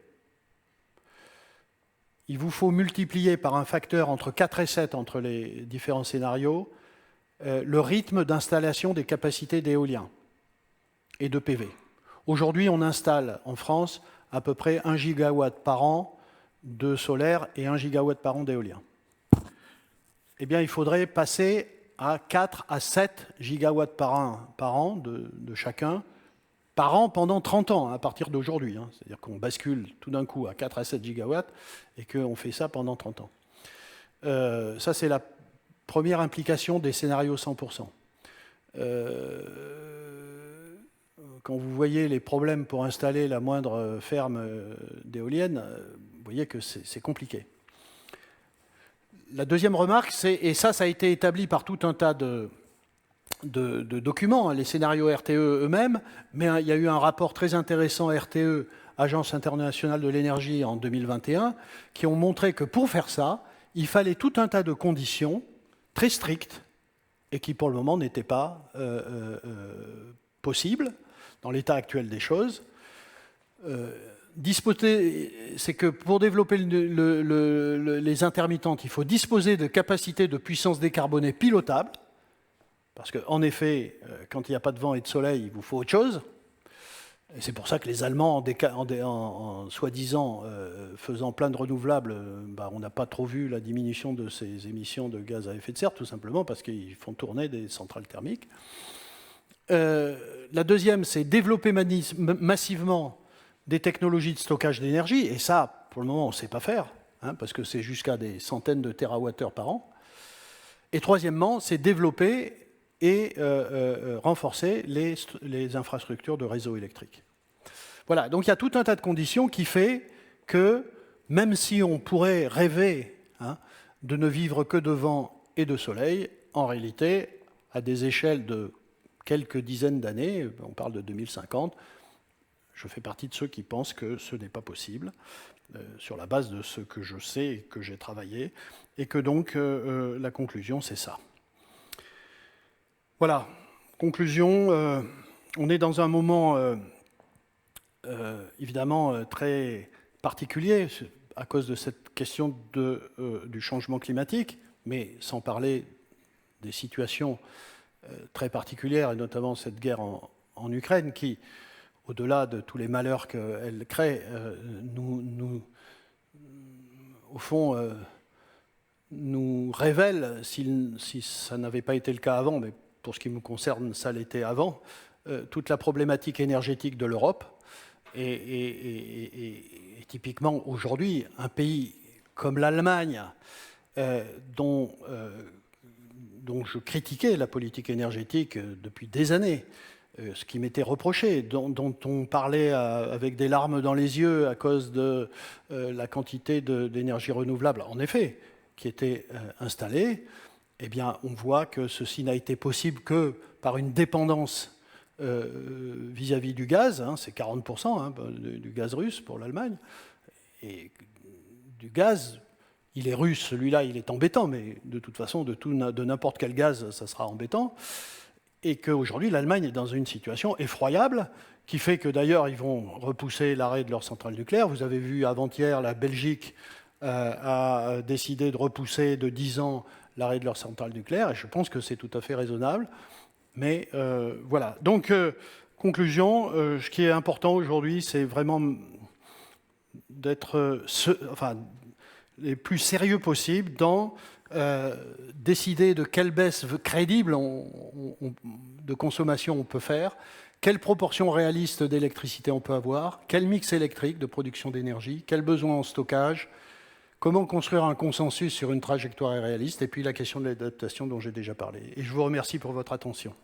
il vous faut multiplier par un facteur entre 4 et 7 entre les différents scénarios le rythme d'installation des capacités d'éolien et de PV. Aujourd'hui, on installe en France à peu près 1 gigawatt par an de solaire et 1 gigawatt par an d'éolien. Eh bien, il faudrait passer à 4 à 7 gigawatts par an de chacun, par an pendant 30 ans, à partir d'aujourd'hui. Hein. C'est-à-dire qu'on bascule tout d'un coup à 4 à 7 gigawatts et qu'on fait ça pendant 30 ans. Ça, c'est la première implication des scénarios 100%. Quand vous voyez les problèmes pour installer la moindre ferme d'éoliennes, vous voyez que c'est compliqué. La deuxième remarque, c'est, et ça a été établi par tout un tas de documents, hein, les scénarios RTE eux-mêmes, mais il y a eu un rapport très intéressant RTE, Agence internationale de l'énergie, en 2021, qui ont montré que pour faire ça, il fallait tout un tas de conditions très strictes et qui pour le moment n'étaient pas possibles dans l'état actuel des choses. C'est que pour développer les intermittentes, il faut disposer de capacités de puissance décarbonée pilotables, parce qu'en effet, quand il n'y a pas de vent et de soleil, il vous faut autre chose. Et c'est pour ça que les Allemands, en soi-disant faisant plein de renouvelables, on n'a pas trop vu la diminution de ces émissions de gaz à effet de serre, tout simplement parce qu'ils font tourner des centrales thermiques. La deuxième, c'est développer massivement des technologies de stockage d'énergie, et ça, pour le moment, on ne sait pas faire, hein, parce que c'est jusqu'à des centaines de térawattheures par an. Et troisièmement, c'est développer et renforcer les infrastructures de réseau électrique. Voilà, donc il y a tout un tas de conditions qui fait que, même si on pourrait rêver de ne vivre que de vent et de soleil, en réalité, à des échelles de quelques dizaines d'années, on parle de 2050, je fais partie de ceux qui pensent que ce n'est pas possible, sur la base de ce que je sais et que j'ai travaillé, et que donc la conclusion, c'est ça. Voilà, conclusion, on est dans un moment évidemment très particulier à cause de cette question du changement climatique, mais sans parler des situations très particulières, et notamment cette guerre en Ukraine qui, au-delà de tous les malheurs qu'elle crée, au fond, nous révèle, si ça n'avait pas été le cas avant, mais pour ce qui me concerne, ça l'était avant, toute la problématique énergétique de l'Europe. Et typiquement, aujourd'hui, un pays comme l'Allemagne, dont je critiquais la politique énergétique depuis des années, ce qui m'était reproché, dont on parlait avec des larmes dans les yeux à cause de la quantité d'énergie renouvelable, en effet, qui était installée, eh bien, on voit que ceci n'a été possible que par une dépendance vis-à-vis du gaz, hein, c'est 40% du gaz russe pour l'Allemagne, et du gaz, il est russe, celui-là, il est embêtant, mais de toute façon, de n'importe quel gaz, ça sera embêtant, et qu'aujourd'hui, l'Allemagne est dans une situation effroyable, qui fait que d'ailleurs, ils vont repousser l'arrêt de leur centrale nucléaire. Vous avez vu avant-hier, la Belgique a décidé de repousser de 10 ans l'arrêt de leur centrale nucléaire, et je pense que c'est tout à fait raisonnable. Mais voilà. Donc, conclusion, ce qui est important aujourd'hui, c'est vraiment d'être les plus sérieux possible dans décider de quelle baisse crédible de consommation on peut faire, quelle proportion réaliste d'électricité on peut avoir, quel mix électrique de production d'énergie, quel besoin en stockage, comment construire un consensus sur une trajectoire réaliste, et puis la question de l'adaptation dont j'ai déjà parlé. Et je vous remercie pour votre attention.